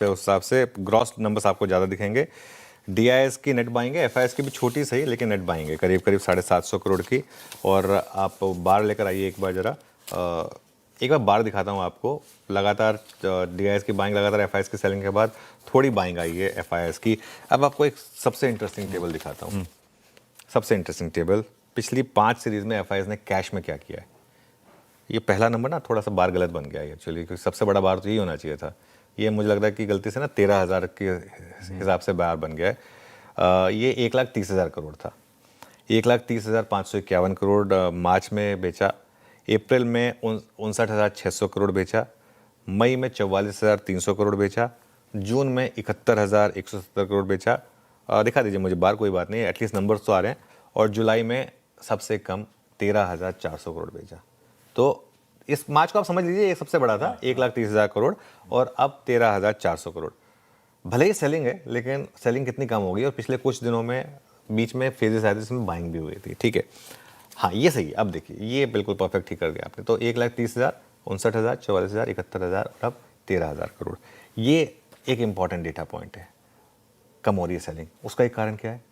पे उस हिसाब से ग्रॉस नंबर्स आपको ज़्यादा दिखेंगे। डीआईएस की नेट बाइंग है, एफआईएस की भी छोटी सही लेकिन नेट बाइंग है करीब करीब 750 करोड़ की। और आप बार लेकर आइए एक बार ज़रा, एक बार बार दिखाता हूँ आपको। लगातार डीआईएस की बाइंग, लगातार एफआईएस की सेलिंग के बाद थोड़ी बाइंग आई है एफआईएस की। अब आपको एक सबसे इंटरेस्टिंग टेबल दिखाता हूँ। सबसे इंटरेस्टिंग टेबल, पिछली 5 सीरीज में एफआईएस ने कैश में क्या किया है। ये पहला नंबर ना थोड़ा सा बार गलत बन गया है एक्चुअली, क्योंकि सबसे बड़ा बार तो यही होना चाहिए था। ये मुझे लग रहा है कि गलती से ना 13,000 के हिसाब से बार बन गया है। ये 1,30,000 करोड़ था। 1,30,551 करोड़ मार्च में बेचा, अप्रैल में 59,600 करोड़ बेचा, मई में 44,300 करोड़ बेचा, जून में 71,170 करोड़ बेचा। दिखा दीजिए मुझे बार, कोई बात नहीं, एटलीस्ट नंबर्स तो आ रहे हैं। और जुलाई में सबसे कम 13,400 करोड़ बेचा। तो इस मार्च को आप समझ लीजिए ये सबसे बड़ा था, 1,30,000 करोड़, और अब 13,400 करोड़। भले ही सेलिंग है लेकिन सेलिंग कितनी कम हो गई। और पिछले कुछ दिनों में बीच में फेजेस आए थे जिसमें बाइंग भी हुई थी, ठीक है। हाँ ये सही है। अब देखिए ये बिल्कुल परफेक्ट ठीक कर दिया आपने। तो 1,30,000, 59,000, 44,000, 71,000 और अब 13,000 करोड़। ये एक इंपॉर्टेंट डेटा पॉइंट है। कम हो रही है सेलिंग, उसका एक कारण क्या है?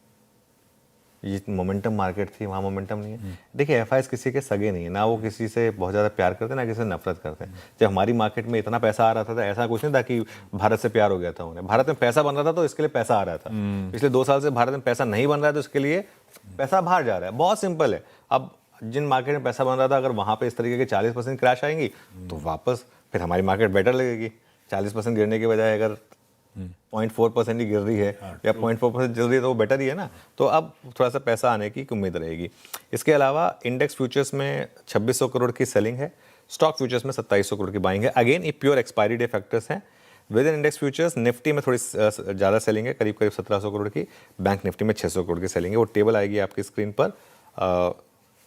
ये मोमेंटम मार्केट थी, वहाँ मोमेंटम नहीं है। देखिए एफआईएस किसी के सगे नहीं है, ना वो किसी से बहुत ज़्यादा प्यार करते हैं ना किसी से नफरत करते हैं। जब हमारी मार्केट में इतना पैसा आ रहा था ऐसा कुछ नहीं था कि भारत से प्यार हो गया था उन्हें। भारत में पैसा बन रहा था तो इसके लिए पैसा आ रहा था। पिछले 2 साल से भारत में पैसा नहीं बन रहा है तो इसके लिए पैसा बाहर जा रहा है। बहुत सिंपल है। अब जिन मार्केट में पैसा बन रहा था, अगर वहाँ पे इस तरीके के 40% क्रैश आएंगी तो वापस फिर हमारी मार्केट बेटर लगेगी। 40% गिरने के बजाय अगर 0.4% ही गिर रही है या 0.4% चल रही है तो वो बेटर ही है ना। तो अब थोड़ा सा पैसा आने की उम्मीद रहेगी। इसके अलावा इंडेक्स फ्यूचर्स में 2600 करोड़ की सेलिंग है, स्टॉक फ्यूचर्स में 2700 करोड़ की बाइंग है। अगेन ये प्योर एक्सपायरी डे फैक्टर्स हैं। With in index futures Nifty में थोड़ी ज़्यादा सेलिंग है, करीब करीब 1700 करोड़ की। बैंक निफ्टी में 600 करोड़ की सेलिंग है। वो टेबल आएगी आपकी स्क्रीन पर।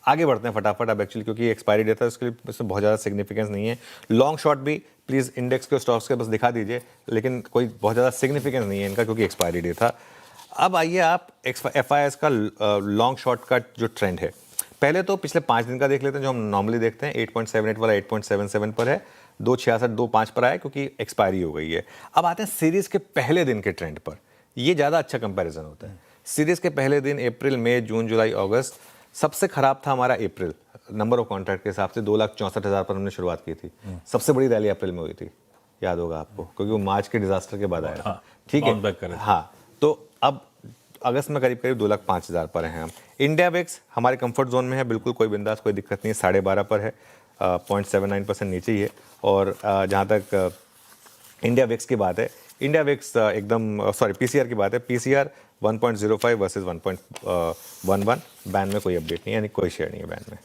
आगे बढ़ते हैं फटाफट अब एक्चुअली, क्योंकि एक्सपायरी डेटा उसके लिए इसमें बहुत ज़्यादा सिग्निफिकेंस नहीं है। लॉन्ग शॉर्ट भी प्लीज़ इंडेक्स के स्टॉक्स के बस दिखा दीजिए, लेकिन कोई बहुत ज़्यादा सिग्निफिकेंस नहीं है इनका क्योंकि एक्सपायरी डे था। अब आइए आप एफआईएस का लॉन्ग शॉर्ट का जो ट्रेंड है, पहले तो पिछले 5 दिन का देख लेते हैं जो हम नॉर्मली देखते हैं। 8.78 वाला 8.77 पर है, 266 2.5 पर आया क्योंकि एक्सपायरी हो गई है। अब आते हैं सीरीज के पहले दिन के ट्रेंड पर। ये ज़्यादा अच्छा कंपेरिजन होता है। सीरीज के पहले दिन अप्रैल, मई, जून, जुलाई, अगस्त, सबसे खराब था हमारा अप्रैल नंबर ऑफ कॉन्ट्रैक्ट के हिसाब से। 2,64,000 पर हमने शुरुआत की थी। सबसे बड़ी रैली अप्रैल में हुई थी, याद होगा आपको, क्योंकि वो मार्च के डिजास्टर के बाद आया था। ठीक है, हाँ। तो अब अगस्त में करीब करीब 2,05,000 पर हैं हम। इंडिया विक्स हमारे कंफर्ट जोन में है, बिल्कुल कोई बिंदास, कोई दिक्कत नहीं है। 12.5 पर है, 0.79% नीचे ही है। और जहाँ तक इंडिया विक्स की बात है, इंडिया विक्स एकदम पीसीआर की बात है, पीसीआर 1.05 वर्सेस 1.11। बैन में कोई अपडेट नहीं है, यानी कोई शेयर नहीं है बैन में।